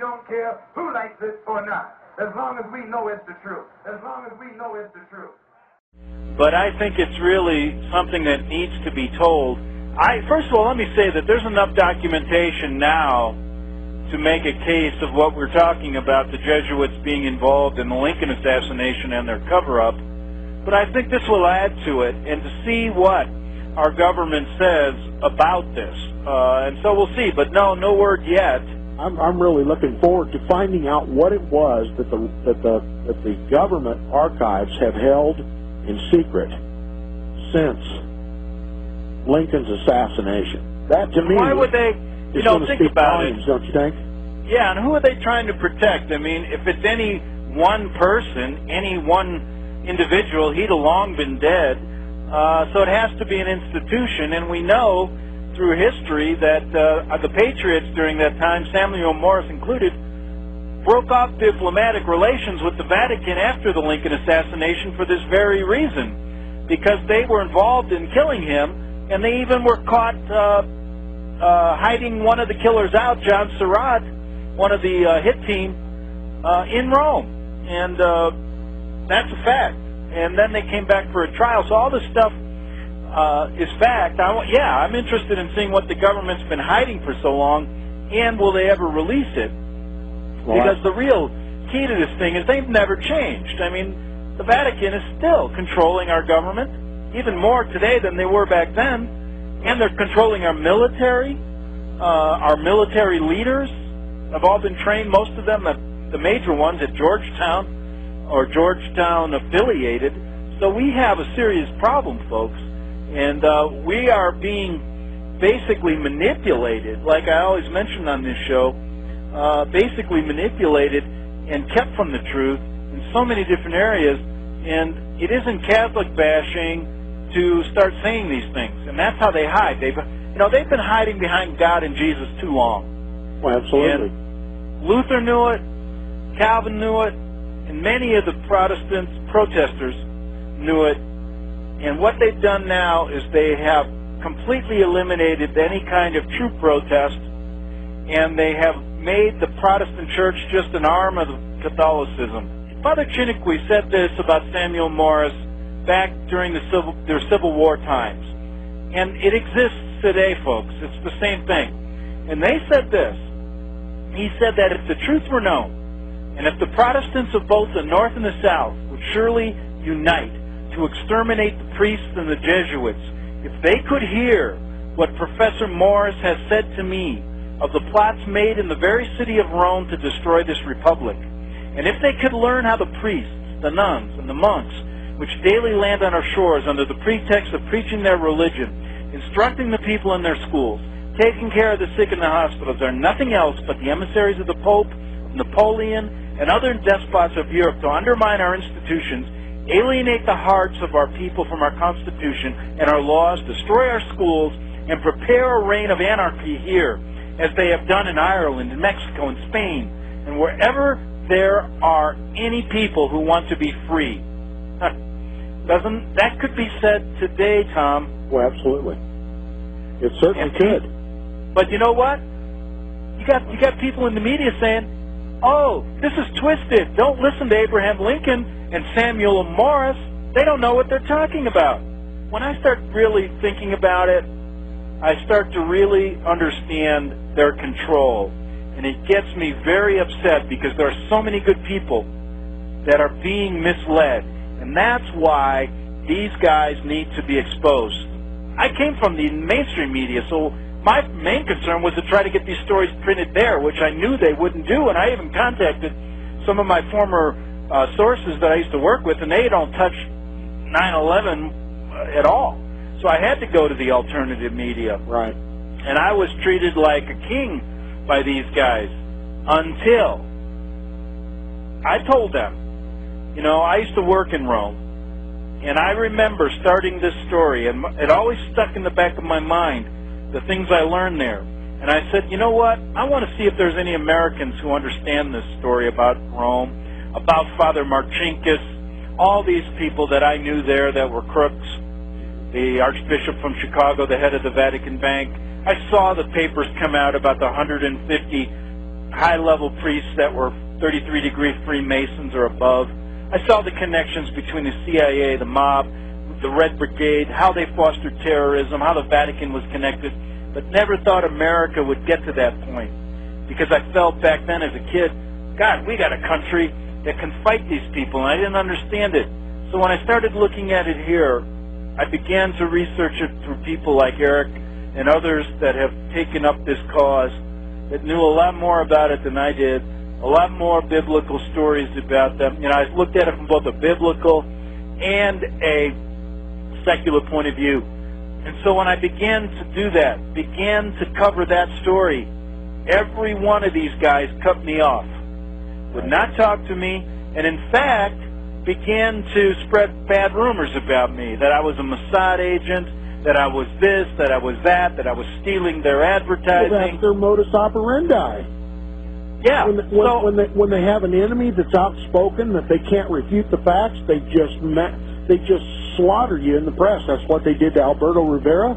don't care who likes it or not, as long as we know it's the truth. As long as we know it's the truth. But I think it's really something that needs to be told. First of all, let me say that there's enough documentation now to make a case of what we're talking about, the Jesuits being involved in the Lincoln assassination and their cover-up. But I think this will add to it, and to see what our government says about this. And so we'll see, but no word yet. I'm really looking forward to finding out what it was that the government archives have held in secret since Lincoln's assassination. That, to me, why would they? You know, think about it. Don't you think? Yeah, and who are they trying to protect? I mean, if it's any one person, any one individual, he'd have long been dead. So it has to be an institution, and we know through history that the Patriots during that time, Samuel Morse included, broke off diplomatic relations with the Vatican after the Lincoln assassination for this very reason, because they were involved in killing him, and they even were caught hiding one of the killers out, John Surratt, one of the hit team, in Rome. And that's a fact. And then they came back for a trial. So all this stuff is fact. I'm interested in seeing what the government's been hiding for so long, and will they ever release it? Because the real key to this thing is they've never changed. I mean, the Vatican is still controlling our government, even more today than they were back then. And they're controlling our military leaders have all been trained, most of them, the major ones, at Georgetown or Georgetown affiliated. So we have a serious problem, folks. And we are being basically manipulated, like I always mention on this show, basically manipulated and kept from the truth in so many different areas. And it isn't Catholic bashing to start saying these things, and that's how they hide. They've been hiding behind God and Jesus too long. Well, absolutely. And Luther knew it, Calvin knew it, and many of the Protestant protesters knew it. And what they've done now is they have completely eliminated any kind of true protest, and they have made the Protestant Church just an arm of Catholicism. Father Chiniquy said this about Samuel Morse back during their Civil War times. And it exists today, folks. It's the same thing. And they said this. He said that if the truth were known, and if the Protestants of both the North and the South would surely unite to exterminate the priests and the Jesuits, if they could hear what Professor Morris has said to me of the plots made in the very city of Rome to destroy this republic, and if they could learn how the priests, the nuns, and the monks, which daily land on our shores under the pretext of preaching their religion, instructing the people in their schools, taking care of the sick in the hospitals, are nothing else but the emissaries of the Pope, Napoleon, and other despots of Europe to undermine our institutions, alienate the hearts of our people from our Constitution and our laws, destroy our schools, and prepare a reign of anarchy here, as they have done in Ireland, in Mexico, and Spain, and wherever there are any people who want to be free. That could be said today, Tom? Well, absolutely. It certainly could. But you know what? You got people in the media saying, "Oh, this is twisted. Don't listen to Abraham Lincoln and Samuel Morse. They don't know what they're talking about." When I start really thinking about it, I start to really understand their control. And it gets me very upset because there are so many good people that are being misled. And that's why these guys need to be exposed. I came from the mainstream media, so my main concern was to try to get these stories printed there, which I knew they wouldn't do. And I even contacted some of my former sources that I used to work with, and they don't touch 9/11 at all. So I had to go to the alternative media. Right. And I was treated like a king by these guys until I told them, you know, I used to work in Rome, and I remember starting this story, and it always stuck in the back of my mind, the things I learned there. And I said, you know what, I want to see if there's any Americans who understand this story about Rome, about Father Marcinkus, all these people that I knew there that were crooks, the Archbishop from Chicago, the head of the Vatican Bank. I saw the papers come out about the 150 high-level priests that were 33-degree Freemasons or above. I saw the connections between the CIA, the mob, the Red Brigade, how they fostered terrorism, how the Vatican was connected, but never thought America would get to that point. Because I felt back then as a kid, God, we got a country that can fight these people, and I didn't understand it. So when I started looking at it here, I began to research it through people like Eric and others that have taken up this cause, that knew a lot more about it than I did, a lot more biblical stories about them. You know, I looked at it from both a biblical and a secular point of view. And so when I began to do that, began to cover that story, every one of these guys cut me off, would not talk to me, and in fact began to spread bad rumors about me, that I was a Mossad agent, that I was this, that I was that I was stealing their advertising. Well, that's their modus operandi. Yeah. When they have an enemy that's outspoken, that they can't refute the facts, they just slaughter you in the press. That's what they did to Alberto Rivera.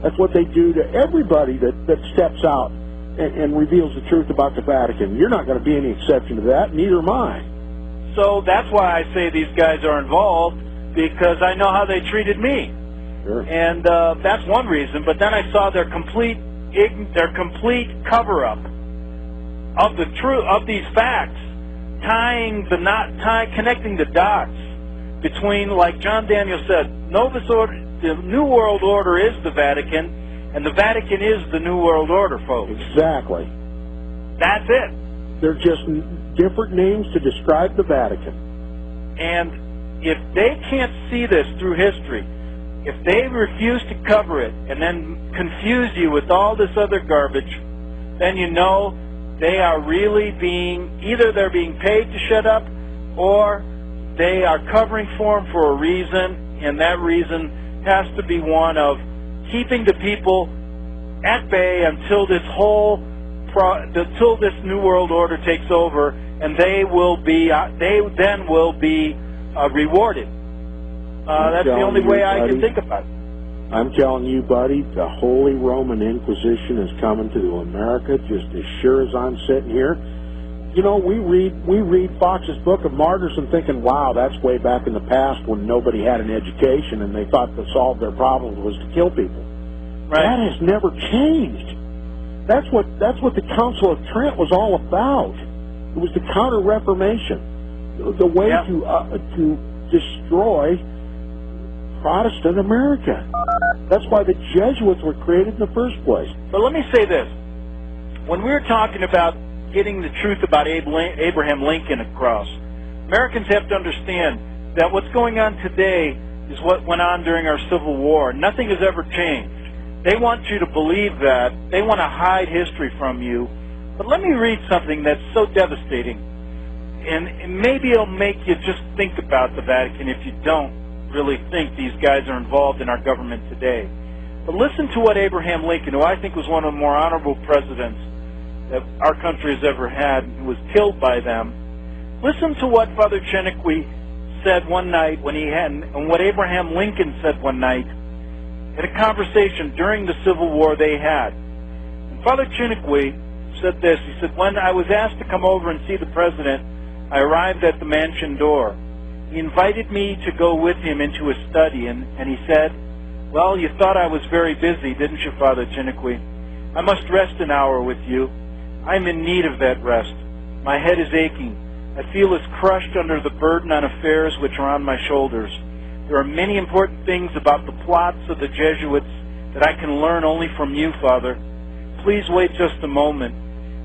That's what they do to everybody that steps out and reveals the truth about the Vatican. You're not going to be any exception to that. Neither am I. So that's why I say these guys are involved, because I know how they treated me. Sure. And that's one reason. But then I saw their complete cover-up of the truth of these facts, connecting the dots between, like John Daniel said, the New World Order is the Vatican, and the Vatican is the New World Order, folks. Exactly. That's it. They're just different names to describe the Vatican. And if they can't see this through history, if they refuse to cover it and then confuse you with all this other garbage, then you know they are really either they're being paid to shut up, or they are covering for them for a reason, and that reason has to be one of keeping the people at bay until this New World Order takes over, and they then will be rewarded. That's the only way I can think about it. I'm telling you, buddy, the Holy Roman Inquisition is coming to America just as sure as I'm sitting here. You know, we read Fox's Book of Martyrs and thinking, wow, that's way back in the past when nobody had an education and they thought to solve their problems was to kill people. Right. That has never changed. That's what the Council of Trent was all about. It was the Counter-Reformation, the way to destroy Protestant America. That's why the Jesuits were created in the first place. But let me say this. When we're talking about getting the truth about Abraham Lincoln across, Americans have to understand that what's going on today is what went on during our Civil War. Nothing has ever changed. They want you to believe that. They want to hide history from you. But let me read something that's so devastating, and maybe it'll make you just think about the Vatican if you don't really think these guys are involved in our government today. But listen to what Abraham Lincoln, who I think was one of the more honorable presidents that our country has ever had, who was killed by them. Listen to what Father Chenique said one night and what Abraham Lincoln said one night in a conversation during the Civil War they had. And Father Chenique said this. He said, when I was asked to come over and see the president, I arrived at the mansion door. He invited me to go with him into his study, and he said, well, you thought I was very busy, didn't you, Father Chenique? I must rest an hour with you. I'm in need of that rest. My head is aching. I feel as crushed under the burden on affairs which are on my shoulders. There are many important things about the plots of the Jesuits that I can learn only from you, Father. Please wait just a moment.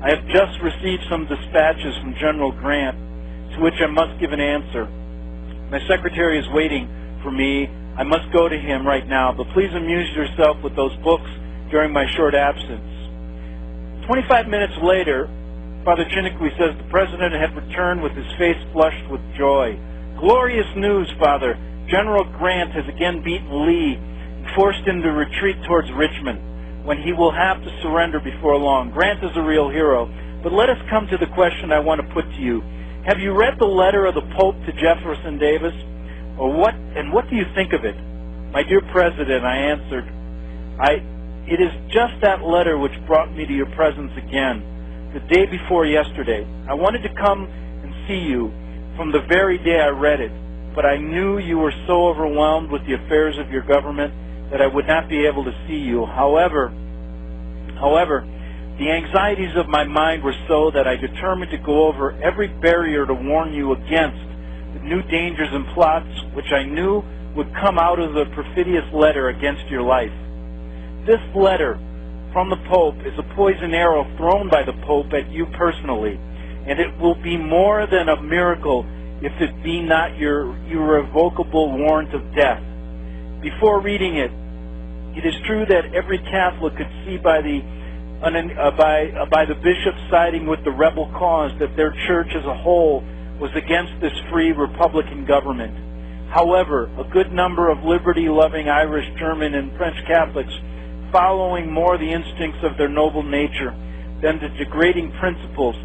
I have just received some dispatches from General Grant, to which I must give an answer. My secretary is waiting for me. I must go to him right now, but please amuse yourself with those books during my short absence. 25 minutes later, Father Chenique says the president had returned with his face flushed with joy. Glorious news, Father. General Grant has again beaten Lee and forced him to retreat towards Richmond, when he will have to surrender before long. Grant is a real hero. But let us come to the question I want to put to you. Have you read the letter of the Pope to Jefferson Davis? What do you think of it? My dear President, I answered, it is just that letter which brought me to your presence again. the day before yesterday. I wanted to come and see you from the very day I read it, but I knew you were so overwhelmed with the affairs of your government that I would not be able to see you. However, the anxieties of my mind were so that I determined to go over every barrier to warn you against the new dangers and plots which I knew would come out of the perfidious letter against your life. This letter from the Pope is a poison arrow thrown by the Pope at you personally, and it will be more than a miracle if it be not your irrevocable warrant of death. Before reading it, it is true that every Catholic could see by the bishops siding with the rebel cause that their church as a whole was against this free Republican government. However, a good number of liberty-loving Irish, German, and French Catholics, following more the instincts of their noble nature than the degrading principles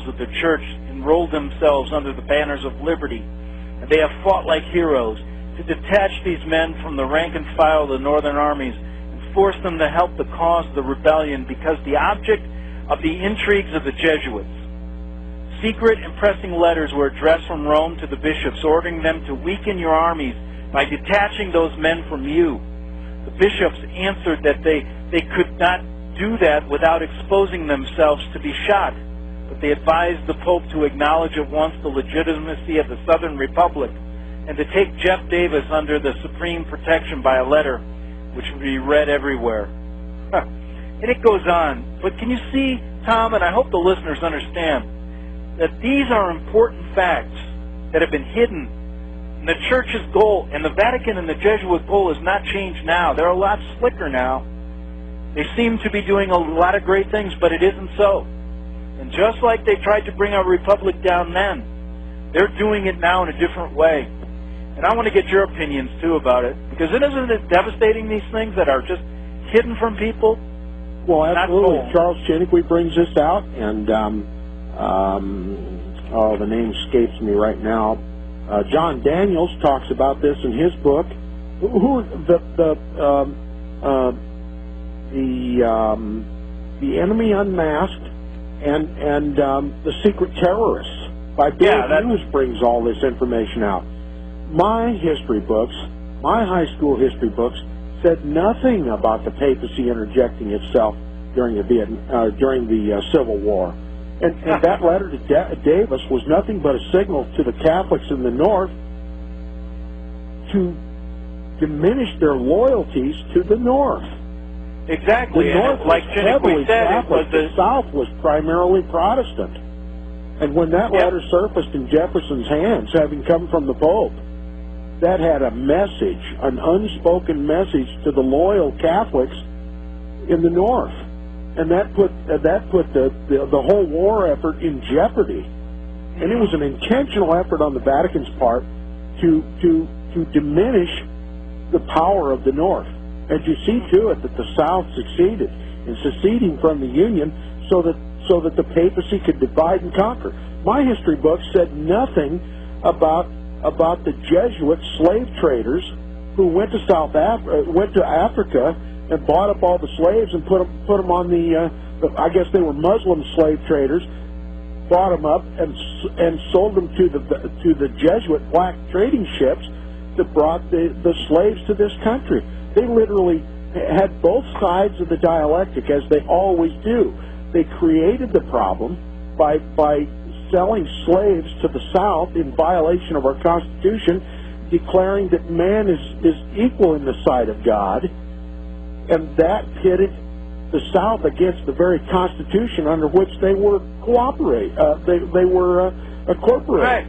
of the church, enrolled themselves under the banners of liberty, and they have fought like heroes to detach these men from the rank and file of the northern armies and force them to help the cause of the rebellion, because the object of the intrigues of the Jesuits. Secret and pressing letters were addressed from Rome to the bishops, ordering them to weaken your armies by detaching those men from you. The bishops answered that they could not do that without exposing themselves to be shot, but they advised the Pope to acknowledge at once the legitimacy of the Southern Republic and to take Jeff Davis under the supreme protection by a letter which would be read everywhere. And it goes on. But can you see, Tom, and I hope the listeners understand, that these are important facts that have been hidden. And the Church's goal, and the Vatican and the Jesuit goal, has not changed now. They're a lot slicker now. They seem to be doing a lot of great things, but it isn't so. And just like they tried to bring our republic down then, they're doing it now in a different way. And I want to get your opinions, too, about it. Because isn't it devastating, these things that are just hidden from people? Well, absolutely. Charles Chiniquy brings this out, and the name escapes me right now. John Daniels talks about this in his book. The Enemy Unmasked and The Secret Terrorists by Bill Hughes brings all this information out. My history books, my high school history books, said nothing about the papacy interjecting itself during the Civil War. And that letter to Davis was nothing but a signal to the Catholics in the North to diminish their loyalties to the North. Exactly. The North like was heavily Catholic. The South was primarily Protestant. And when that letter surfaced in Jefferson's hands, having come from the Pope, that had a message, an unspoken message to the loyal Catholics in the North. And that put the whole war effort in jeopardy. And it was an intentional effort on the Vatican's part to diminish the power of the North. And you see to it that the South succeeded in seceding from the Union so that the papacy could divide and conquer. My history book said nothing about the Jesuit slave traders who went to Africa and bought up all the slaves and put them on I guess they were Muslim slave traders, bought them up and sold them to the Jesuit black trading ships that brought the slaves to this country. They literally had both sides of the dialectic, as they always do. They created the problem by selling slaves to the South in violation of our Constitution, declaring that man is equal in the sight of God. And that pitted the South against the very Constitution under which they were incorporated. Right.